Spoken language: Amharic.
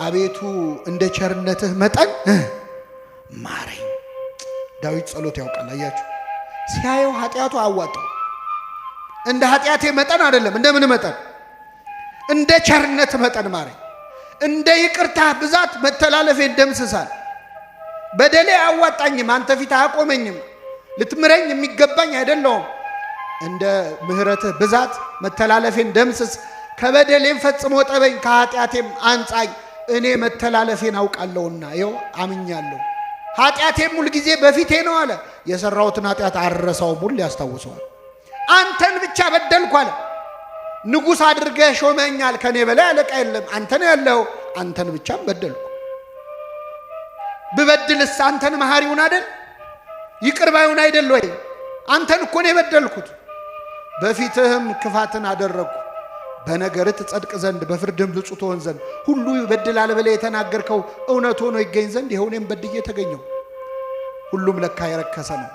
አቤቱ እንደ ቸርነትህ መጠን ማረኝ። ዳዊት ጸሎት ያውቃል። አያችሁ ሲያየው ኃጢአቱ አዋጣው። እንደ ኃጢአቴ መጠን አይደለም፣ እንደምን መጠን? እንደ ቸርነት መጠን ማረኝ። እንደ ይቅርታ ብዛት መተላለፌን ደምስሳል። በደሌ አዋጣኝም፣ አንተ ፊት አቆመኝም። ልትምረኝ የሚገባኝ አይደለሁም። እንደ ምህረትህ ብዛት መተላለፌን ደምስስ። ከበደሌም ፈጽሞ ጠበኝ፣ ከኃጢአቴም አንጻኝ። እኔ መተላለፌን አውቃለሁና ይኸው አምኛለሁ። ኃጢአቴም ሁል ጊዜ በፊቴ ነው አለ። የሰራሁትን ኃጢአት አረሳውም፣ ሁሉ ያስታውሰዋል። አንተን ብቻ በደልኩ አለ። ንጉሥ አድርገህ ሾመኛል፣ ከኔ በላይ አለቃ የለም። አንተ ነው ያለው፣ አንተን ብቻ በደልኩ። ብበድልስ አንተን መሐሪውን አይደል? ይቅር ባዩን አይደል ወይ? አንተን እኮ ነው የበደልኩት። በፊትህም ክፋትን አደረግኩ፣ በነገርህ ትጸድቅ ዘንድ በፍርድም ብፁዕ ትሆን ዘንድ። ሁሉ ይበድላል ብለህ የተናገርከው እውነት ሆኖ ይገኝ ዘንድ ይኸው እኔም በድዬ ተገኘሁ። ሁሉም ለካ የረከሰ ነው።